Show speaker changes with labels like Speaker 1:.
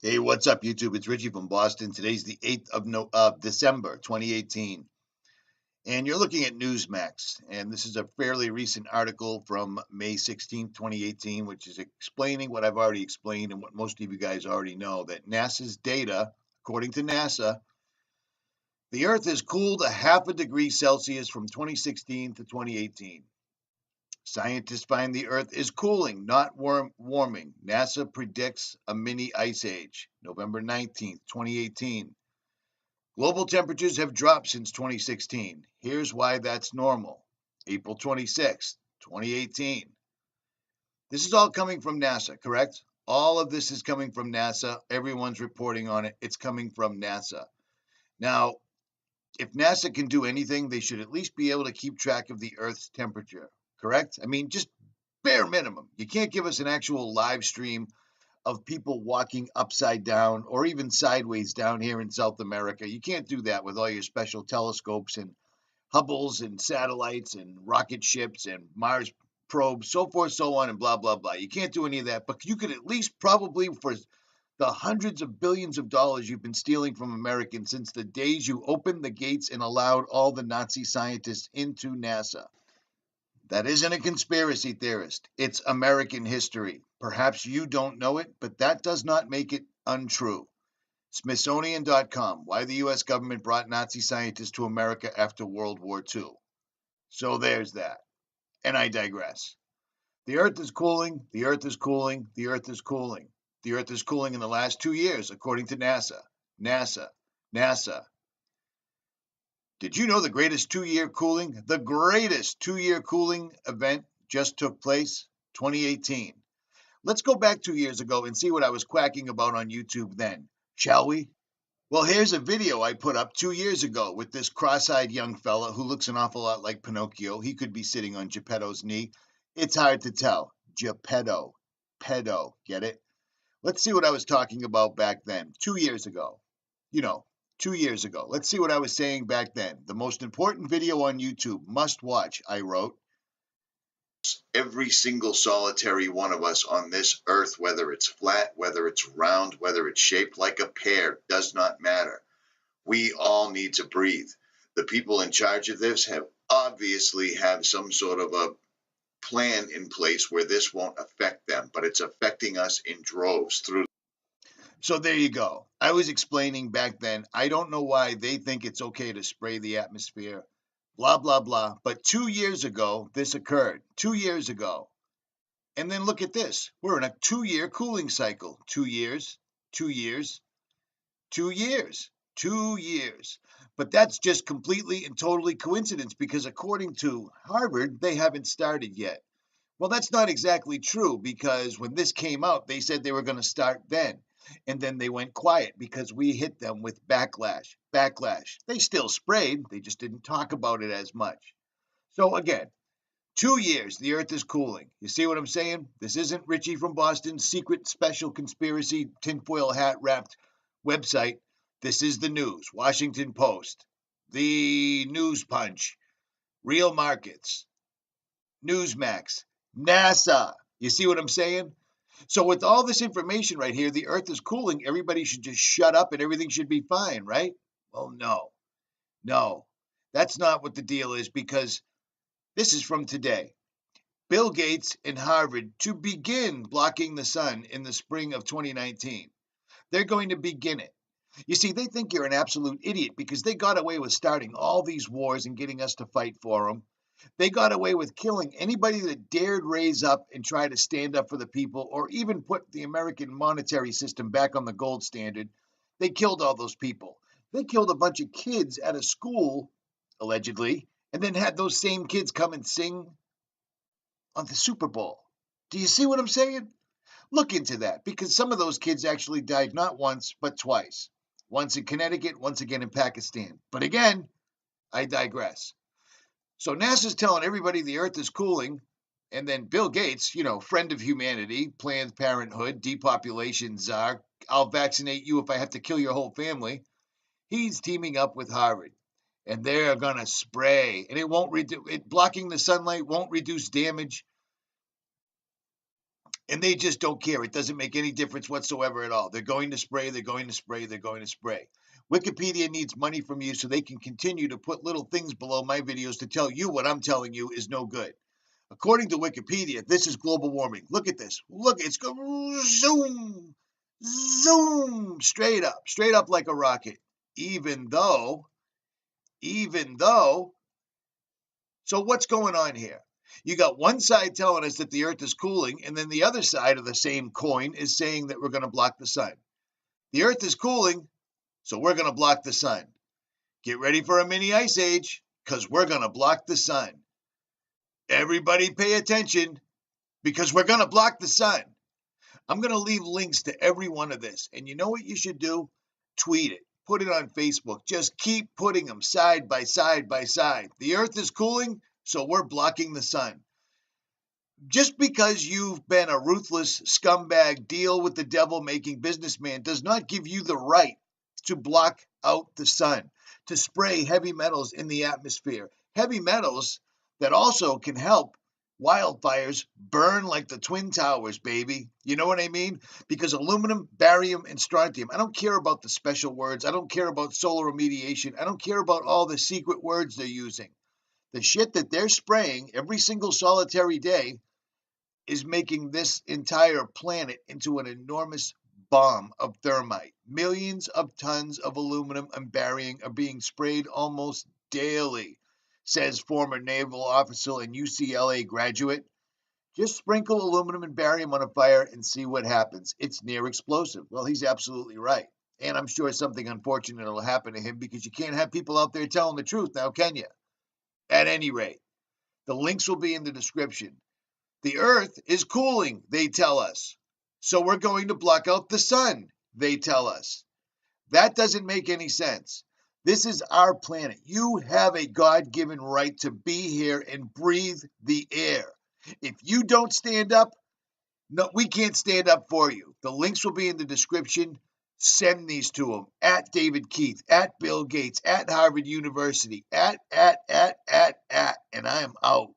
Speaker 1: Hey, what's up, YouTube? It's Richie from Boston. Today's the 8th of December, 2018. And you're looking at Newsmax. And this is a fairly recent article from May 16th, 2018, which is explaining what I've already explained and what most of you guys already know, that NASA's data, according to NASA, the Earth has cooled a half a degree Celsius from 2016 to 2018. Scientists find the Earth is cooling, not warming. NASA predicts a mini ice age. November 19th, 2018. Global temperatures have dropped since 2016. Here's why that's normal. April 26th, 2018. This is all coming from NASA, correct? All of this is coming from NASA. Everyone's reporting on it. It's coming from NASA. Now, if NASA can do anything, they should at least be able to keep track of the Earth's temperature. Correct? I mean, just bare minimum. You can't give us an actual live stream of people walking upside down or even sideways down here in South America. You can't do that with all your special telescopes and Hubbles and satellites and rocket ships and Mars probes, so forth, so on, and blah, blah, blah. You can't do any of that, but you could at least probably, for the hundreds of billions of dollars you've been stealing from Americans since the days you opened the gates and allowed all the Nazi scientists into NASA. That isn't a conspiracy theorist. It's American history. Perhaps you don't know it, but that does not make it untrue. Smithsonian.com, why the U.S. government brought Nazi scientists to America after World War II. So there's that. And I digress. The Earth is cooling, the Earth is cooling, the Earth is cooling. The Earth is cooling in the last 2 years, according to NASA. NASA. Did you know the greatest 2-year cooling event just took place? 2018. Let's go back 2 years ago and see what I was quacking about on YouTube then, shall we? Well, here's a video I put up 2 years ago with this cross-eyed young fella who looks an awful lot like Pinocchio. He could be sitting on Geppetto's knee. It's hard to tell. Geppetto. Pedo. Get it? Let's see what I was talking about back then, 2 years ago. 2 years ago. Let's see what I was saying back then. The most important video on YouTube, must watch, I wrote. Every single solitary one of us on this earth, whether it's flat, whether it's round, whether it's shaped like a pear, does not matter. We all need to breathe. The people in charge of this obviously have some sort of a plan in place where this won't affect them, but it's affecting us in droves through. So there you go. I was explaining back then, I don't know why they think it's okay to spray the atmosphere, blah, blah, blah. But 2 years ago, this occurred. 2 years ago. And then look at this. We're in a 2-year cooling cycle. 2 years, 2 years, 2 years, 2 years. But that's just completely and totally coincidence because according to Harvard, they haven't started yet. Well, that's not exactly true because when this came out, they said they were going to start then. And then they went quiet because we hit them with backlash. They still sprayed. They just didn't talk about it as much. So again, 2 years, the Earth is cooling. You see what I'm saying? This isn't Richie from Boston's secret special conspiracy tinfoil hat wrapped website. This is the news. Washington Post, the News Punch, Real Markets, Newsmax, NASA. You see what I'm saying? So with all this information right here, the Earth is cooling. Everybody should just shut up and everything should be fine, right? Well, no, that's not what the deal is because this is from today. Bill Gates and Harvard to begin blocking the sun in the spring of 2019. They're going to begin it. You see, they think you're an absolute idiot because they got away with starting all these wars and getting us to fight for them. They got away with killing anybody that dared raise up and try to stand up for the people or even put the American monetary system back on the gold standard. They killed all those people. They killed a bunch of kids at a school, allegedly, and then had those same kids come and sing on the Super Bowl. Do you see what I'm saying? Look into that because some of those kids actually died not once, but twice. Once in Connecticut, once again in Pakistan. But again, I digress. So NASA's telling everybody the Earth is cooling, and then Bill Gates, friend of humanity, Planned Parenthood, depopulation czar, I'll vaccinate you if I have to kill your whole family. He's teaming up with Harvard, and they're gonna spray, and it won't blocking the sunlight won't reduce damage. And they just don't care. It doesn't make any difference whatsoever at all. They're going to spray, they're going to spray, they're going to spray. Wikipedia needs money from you so they can continue to put little things below my videos to tell you what I'm telling you is no good. According to Wikipedia, this is global warming. Look at this. Look, it's going zoom, zoom, straight up like a rocket. Even though, so what's going on here? You got one side telling us that the earth is cooling, and then the other side of the same coin is saying that we're going to block the sun. The earth is cooling, so we're going to block the sun. Get ready for a mini ice age, because we're going to block the sun. Everybody pay attention, because we're going to block the sun. I'm going to leave links to every one of this, and you know what you should do? Tweet it. Put it on Facebook. Just keep putting them side by side by side. The earth is cooling, so we're blocking the sun. Just because you've been a ruthless scumbag, deal with the devil making businessman does not give you the right to block out the sun, to spray heavy metals in the atmosphere. Heavy metals that also can help wildfires burn like the Twin Towers, baby. You know what I mean? Because aluminum, barium, and strontium, I don't care about the special words. I don't care about solar remediation. I don't care about all the secret words they're using. The shit that they're spraying every single solitary day is making this entire planet into an enormous bomb of thermite. Millions of tons of aluminum and barium are being sprayed almost daily, says former naval officer and UCLA graduate. Just sprinkle aluminum and barium on a fire and see what happens. It's near explosive. Well, he's absolutely right. And I'm sure something unfortunate will happen to him because you can't have people out there telling the truth now, can you? At any rate, the links will be in the description. The earth is cooling, they tell us. So we're going to block out the sun, they tell us. That doesn't make any sense. This is our planet. You have a God-given right to be here and breathe the air. If you don't stand up, no, we can't stand up for you. The links will be in the description. Send these to them. At David Keith, at Bill Gates, at Harvard University, and I am out.